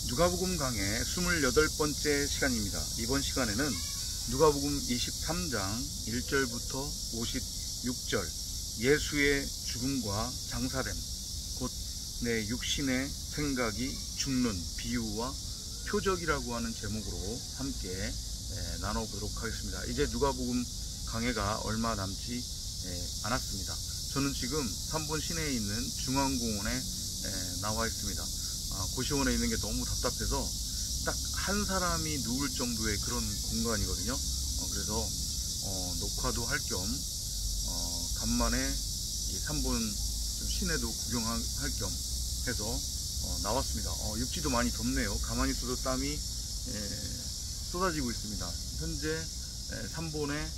누가복음 강의 28번째 시간입니다. 이번 시간에는 누가복음 23장 1절부터 56절 예수의 죽음과 장사됨, 곧 내 육신의 생각이 죽는 비유와 표적이라고 하는 제목으로 함께 나눠보도록 하겠습니다. 이제 누가복음 강해가 얼마 남지 않았습니다. 저는 지금 3번 시내에 있는 중앙공원에 나와 있습니다. 고시원에 있는 게 너무 답답해서 딱 한 사람이 누울 정도의 그런 공간이거든요. 그래서 녹화도 할 겸 간만에 이 3번 시내도 구경할 겸 해서 나왔습니다. 육지도 많이 덥네요. 가만히 있어도 땀이 쏟아지고 있습니다. 현재 3번의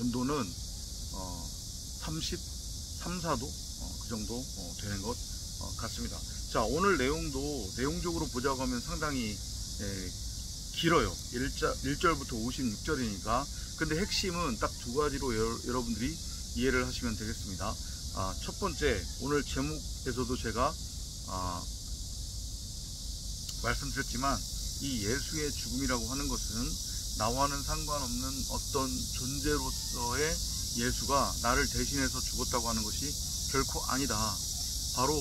온도는 33, 4도 그 정도 되는 것 같습니다. 자, 오늘 내용적으로 보자고 하면 상당히 길어요. 1절부터 56절이니까. 근데 핵심은 딱 두 가지로 여러분들이 이해를 하시면 되겠습니다. 첫 번째, 오늘 제목에서도 제가 말씀드렸지만 이 예수의 죽음이라고 하는 것은 나와는 상관없는 어떤 존재로서의 예수가 나를 대신해서 죽었다고 하는 것이 결코 아니다. 바로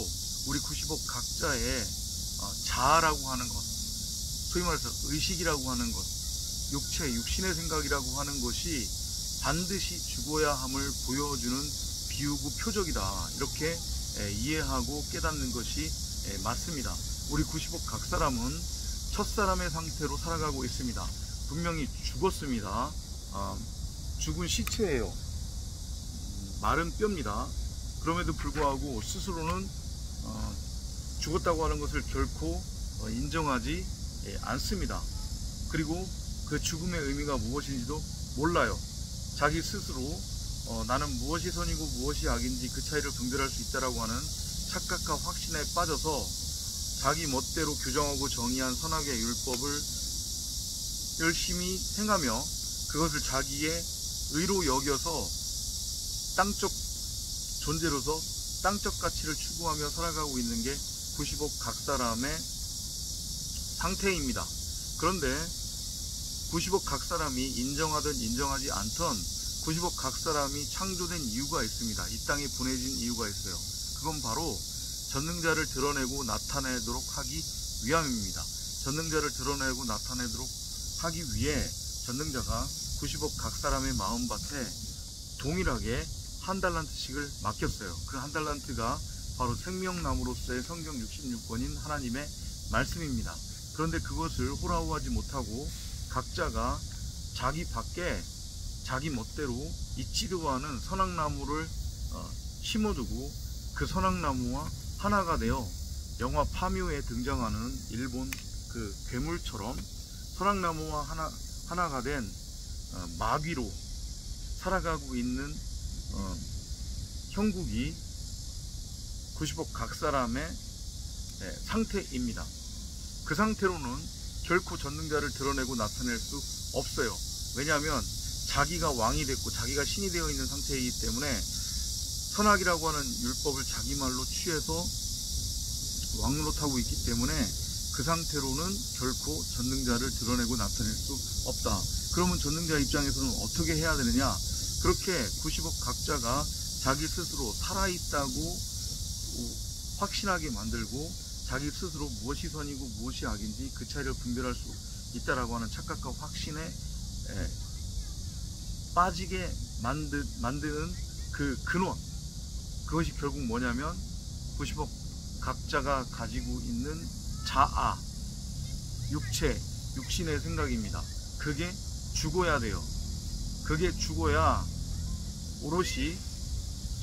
우리 90억 각자의 자아라고 하는 것, 소위 말해서 의식이라고 하는 것, 육신의 생각이라고 하는 것이 반드시 죽어야 함을 보여주는 비유고 표적이다. 이렇게 이해하고 깨닫는 것이 맞습니다. 우리 90억 각 사람은 첫사람의 상태로 살아가고 있습니다. 분명히 죽었습니다. 죽은 시체예요. 마른 뼈입니다. 그럼에도 불구하고 스스로는 죽었다고 하는 것을 결코 인정하지 않습니다. 그리고 그 죽음의 의미가 무엇인지도 몰라요. 자기 스스로 나는 무엇이 선이고 무엇이 악인지 그 차이를 분별할 수 있다라고 하는 착각과 확신에 빠져서 자기 멋대로 규정하고 정의한 선악의 율법을 열심히 행하며 그것을 자기의 의로 여겨서 땅적 존재로서 땅적 가치를 추구하며 살아가고 있는 게 90억 각 사람의 상태입니다. 그런데 90억 각 사람이 인정하든 인정하지 않던 90억 각 사람이 창조된 이유가 있습니다. 이 땅에 보내진 이유가 있어요. 그건 바로 전능자를 드러내고 나타내도록 하기 위함입니다. 전능자를 드러내고 나타내도록 하기 위해 전능자가 90억 각 사람의 마음밭에 동일하게 한 달란트씩을 맡겼어요. 그 한 달란트가 바로 생명나무로서의 성경 66권인 하나님의 말씀입니다. 그런데 그것을 호라호하지 못하고 각자가 자기 밖에 자기 멋대로 있지도 않은 선악나무를 심어두고 그 선악나무와 하나가 되어 영화 파묘에 등장하는 일본 그 괴물처럼 선악나무와 하나가 된 마귀로 살아가고 있는 형국이 90억 각 사람의 상태입니다. 그 상태로는 결코 전능자를 드러내고 나타낼 수 없어요. 왜냐하면 자기가 왕이 됐고 자기가 신이 되어 있는 상태이기 때문에 선악이라고 하는 율법을 자기 말로 취해서 왕노릇하고 있기 때문에 그 상태로는 결코 전능자를 드러내고 나타낼 수 없다. 그러면 전능자 입장에서는 어떻게 해야 되느냐? 그렇게 90억 각자가 자기 스스로 살아있다고 확신하게 만들고 자기 스스로 무엇이 선이고 무엇이 악인지 그 차이를 분별할 수 있다라고 하는 착각과 확신에 빠지게 만드는 그 근원, 그것이 결국 뭐냐면 90억 각자가 가지고 있는 자아, 육신의 생각입니다. 그게 죽어야 돼요. 그게 죽어야 오롯이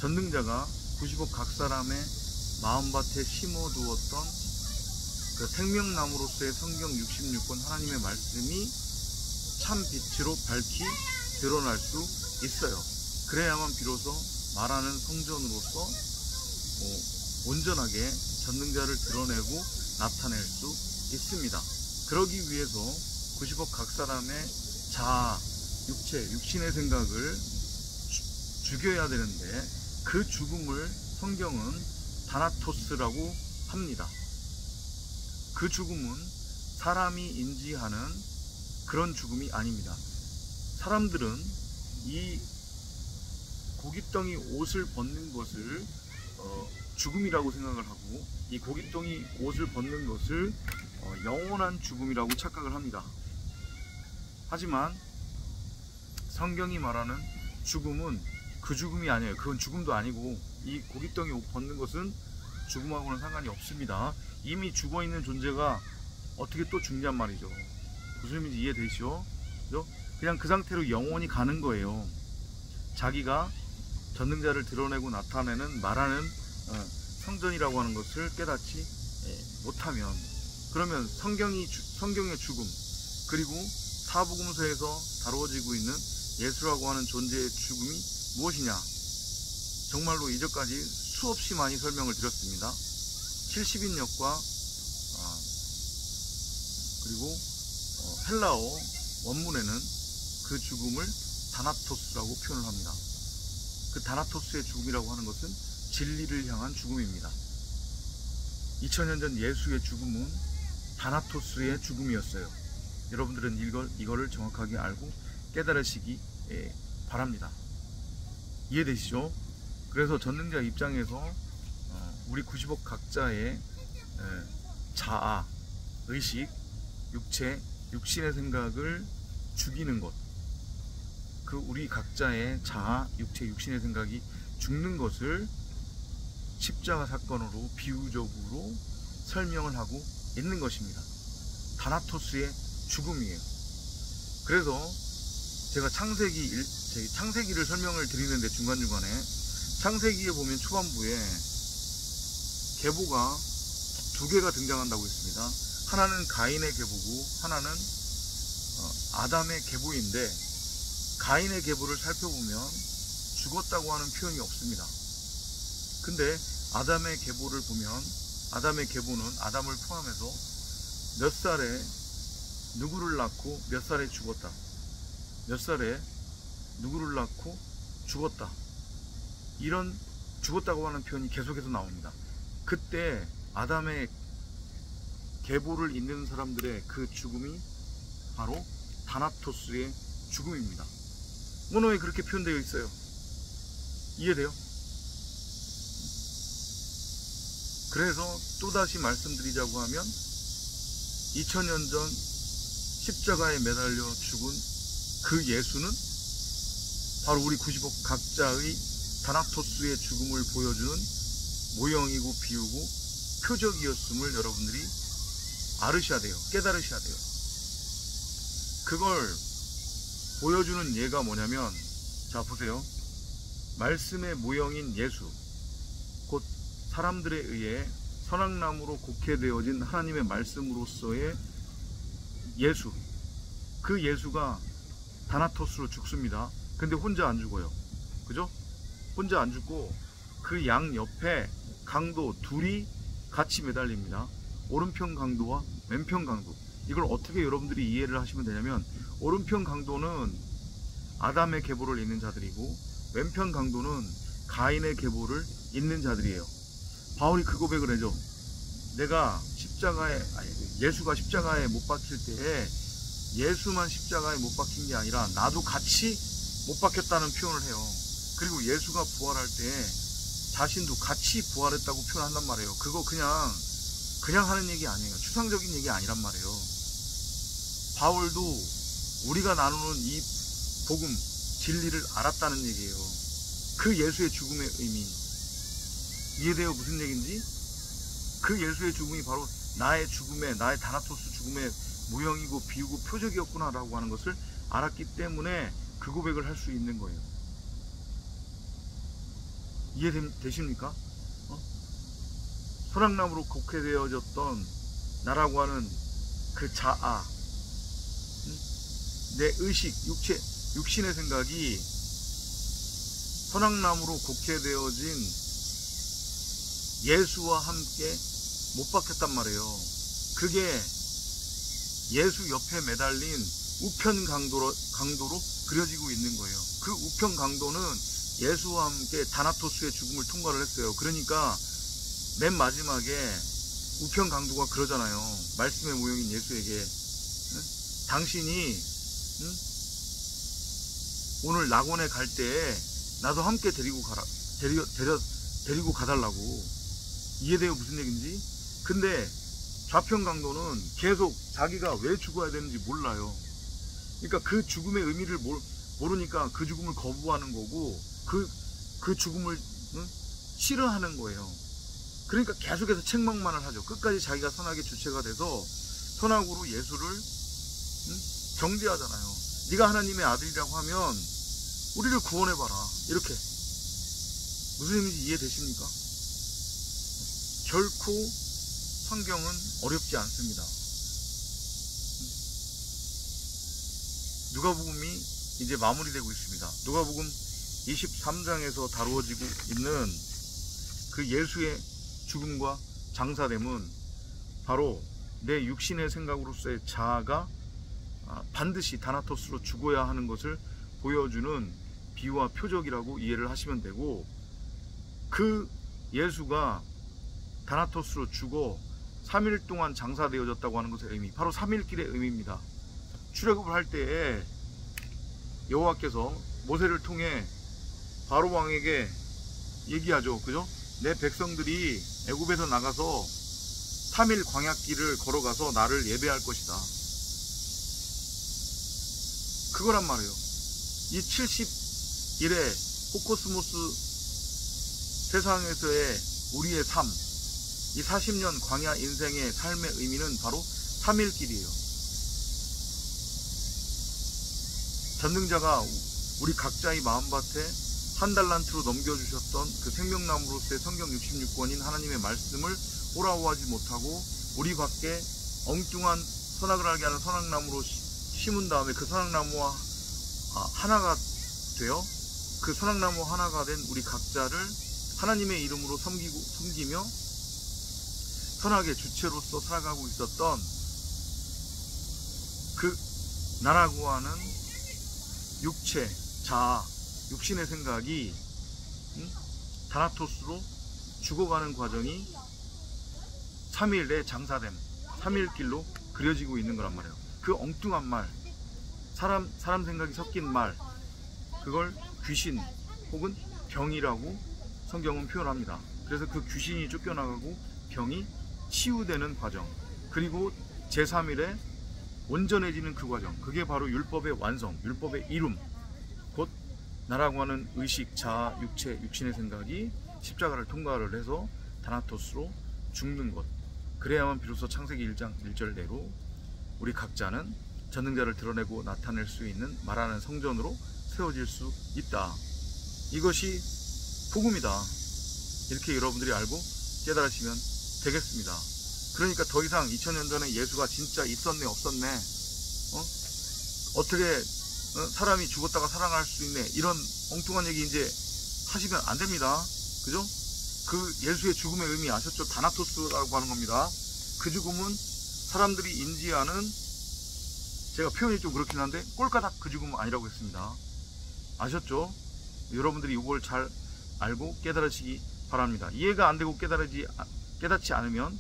전능자가 90억 각 사람의 마음밭에 심어두었던 그 생명나무로서의 성경 66권 하나님의 말씀이 참 빛으로 밝히 드러날 수 있어요. 그래야만 비로소 말하는 성전으로서 온전하게 전능자를 드러내고 나타낼 수 있습니다. 그러기 위해서 90억 각 사람의 자아, 육신의 생각을 죽여야 되는데 그 죽음을 성경은 다나토스라고 합니다. 그 죽음은 사람이 인지하는 그런 죽음이 아닙니다. 사람들은 이 고깃덩이 옷을 벗는 것을 죽음이라고 생각을 하고, 이 고깃덩이 옷을 벗는 것을 영원한 죽음이라고 착각을 합니다. 하지만 성경이 말하는 죽음은 그 죽음이 아니에요. 그건 죽음도 아니고, 이 고깃덩이 옷 벗는 것은 죽음하고는 상관이 없습니다. 이미 죽어있는 존재가 어떻게 또 죽냔 말이죠. 무슨 의미인지 이해되시죠? 그냥 그 상태로 영원히 가는 거예요. 자기가 전능자를 드러내고 나타내는 말하는 성전이라고 하는 것을 깨닫지 못하면, 그러면 성경의 죽음, 그리고 사복음서에서 다루어지고 있는 예수라고 하는 존재의 죽음이 무엇이냐? 정말로 이전까지 수없이 많이 설명을 드렸습니다. 70인역과 그리고 헬라어 원문에는 그 죽음을 다나토스라고 표현을 합니다. 그 다나토스의 죽음이라고 하는 것은 진리를 향한 죽음입니다. 2000년 전 예수의 죽음은 다나토스의 죽음이었어요. 여러분들은 이거를 정확하게 알고 깨달으시기 바랍니다. 이해되시죠? 그래서 전능자 입장에서 우리 90억 각자의 자아, 의식, 육체, 육신의 생각을 죽이는 것, 그 우리 각자의 자아, 육체, 육신의 생각이 죽는 것을 십자가 사건으로 비유적으로 설명을 하고 있는 것입니다. 다나토스의 죽음이에요. 그래서 제가 창세기를 설명을 드리는데 중간중간에 창세기에 보면 초반부에 계보가 두 개가 등장한다고 했습니다. 하나는 가인의 계보고 하나는 아담의 계보인데, 가인의 계보를 살펴보면 죽었다고 하는 표현이 없습니다. 근데 아담의 계보를 보면 아담의 계보는 아담을 포함해서 몇 살에 누구를 낳고 몇 살에 죽었다, 몇 살에 누구를 낳고 죽었다, 이런 죽었다고 하는 표현이 계속해서 나옵니다. 그때 아담의 계보를 잇는 사람들의 그 죽음이 바로 다나토스의 죽음입니다. 원어에 그렇게 표현되어 있어요. 이해돼요? 그래서 또다시 말씀드리자고 하면 2000년 전 십자가에 매달려 죽은 그 예수는 바로 우리 90억 각자의 다나토스의 죽음을 보여주는 모형이고 비유고 표적이었음을 여러분들이 알으셔야 돼요. 깨달으셔야 돼요. 그걸 보여주는 예가 뭐냐면, 자 보세요. 말씀의 모형인 예수, 곧 사람들에 의해 선악나무로 곡해되어진 하나님의 말씀으로서의 예수, 그 예수가 다나토스로 죽습니다. 근데 혼자 안 죽어요. 그죠? 혼자 안 죽고 그 양 옆에 강도 둘이 같이 매달립니다. 오른편 강도와 왼편 강도. 이걸 어떻게 여러분들이 이해를 하시면 되냐면, 오른편 강도는 아담의 계보를 잇는 자들이고 왼편 강도는 가인의 계보를 잇는 자들이에요. 바울이 그 고백을 해줘. 내가 예수가 십자가에 못 박힐 때에 예수만 십자가에 못 박힌 게 아니라 나도 같이 못 박혔다는 표현을 해요. 그리고 예수가 부활할 때 자신도 같이 부활했다고 표현한단 말이에요. 그거 그냥 하는 얘기 아니에요. 추상적인 얘기 아니란 말이에요. 바울도 우리가 나누는 이 복음, 진리를 알았다는 얘기예요. 그 예수의 죽음의 의미 이해돼요? 무슨 얘기인지? 그 예수의 죽음이 바로 나의 다나토스 죽음의 모형이고 비유고 표적이었구나 라고 하는 것을 알았기 때문에 그 고백을 할 수 있는 거예요. 이해되십니까? 소낙나무로 곡해되어졌던 나라고 하는 그 자아, 내 의식, 육신의 생각이 소낙나무로 곡해되어진 예수와 함께 못 박혔단 말이에요. 그게 예수 옆에 매달린 우편 강도로 그려지고 있는 거예요. 그 우편 강도는 예수와 함께 다나토스의 죽음을 통과를 했어요. 그러니까 맨 마지막에 우편 강도가 그러잖아요. 말씀의 모형인 예수에게, 응? 당신이 응? 오늘 낙원에 갈 때에 나도 함께 데리고 가달라고. 이해돼요? 무슨 얘기인지? 근데 좌편 강도는 계속 자기가 왜 죽어야 되는지 몰라요. 그러니까 그 죽음의 의미를 모르니까 그 죽음을 거부하는 거고, 그 죽음을 응? 싫어하는 거예요. 그러니까 계속해서 책망만을 하죠. 끝까지 자기가 선악의 주체가 돼서 선악으로 예수를 응? 정죄하잖아요. 네가 하나님의 아들이라고 하면 우리를 구원해봐라. 이렇게. 무슨 의미인지 이해되십니까? 결코 성경은 어렵지 않습니다. 누가복음이 이제 마무리되고 있습니다. 누가복음 23장에서 다루어지고 있는 그 예수의 죽음과 장사됨은 바로 내 육신의 생각으로서의 자아가 반드시 다나토스로 죽어야 하는 것을 보여주는 비유와 표적이라고 이해를 하시면 되고, 그 예수가 다나토스로 죽어 3일 동안 장사되어졌다고 하는 것의 의미, 바로 3일길의 의미입니다. 출애굽을 할 때에 여호와께서 모세를 통해 바로 왕에게 얘기하죠. 그죠? 내 백성들이 애굽에서 나가서 3일 광야길을 걸어가서 나를 예배할 것이다. 그거란 말이에요. 이 70일의 호코스모스 세상에서의 우리의 삶, 이 40년 광야 인생의 삶의 의미는 바로 3일길이에요. 전능자가 우리 각자의 마음밭에 한 달란트로 넘겨주셨던 그 생명나무로서의 성경 66권인 하나님의 말씀을 호라호하지 못하고 우리 밖에 엉뚱한 선악을 알게 하는 선악나무로 심은 다음에 그 선악나무와 하나가 되어 그 선악나무 하나가 된 우리 각자를 하나님의 이름으로 섬기며 선악의 주체로서 살아가고 있었던 그 나라고 하는 육체, 자아, 육신의 생각이 다나토스로 죽어가는 과정이 3일의 장사됨, 3일길로 그려지고 있는 거란 말이에요. 그 엉뚱한 말, 사람 생각이 섞인 말, 그걸 귀신 혹은 병이라고 성경은 표현합니다. 그래서 그 귀신이 쫓겨나가고 병이 치유되는 과정, 그리고 제3일에 온전해지는 그 과정, 그게 바로 율법의 완성, 율법의 이룸, 곧 나라고 하는 의식, 자아, 육체, 육신의 생각이 십자가를 통과를 해서 다나토스로 죽는 것. 그래야만 비로소 창세기 1장 1절대로 우리 각자는 전능자를 드러내고 나타낼 수 있는 말하는 성전으로 세워질 수 있다. 이것이 복음이다. 이렇게 여러분들이 알고 깨달으시면 되겠습니다. 그러니까 더 이상 2000년 전에 예수가 진짜 있었네 없었네, 어떻게 사람이 죽었다가 살아날 수 있네, 이런 엉뚱한 얘기 이제 하시면 안 됩니다. 그죠? 그 예수의 죽음의 의미 아셨죠? 다나토스라고 하는 겁니다. 그 죽음은 사람들이 인지하는, 제가 표현이 좀 그렇긴 한데 꼴까닥 그 죽음은 아니라고 했습니다. 아셨죠? 여러분들이 이걸 잘 알고 깨달으시기 바랍니다. 이해가 안 되고 깨닫지 않으면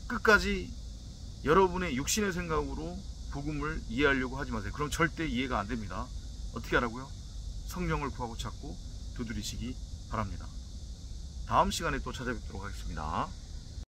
끝까지 여러분의 육신의 생각으로 복음을 이해하려고 하지 마세요. 그럼 절대 이해가 안 됩니다. 어떻게 하라고요? 성령을 구하고 찾고 두드리시기 바랍니다. 다음 시간에 또 찾아뵙도록 하겠습니다.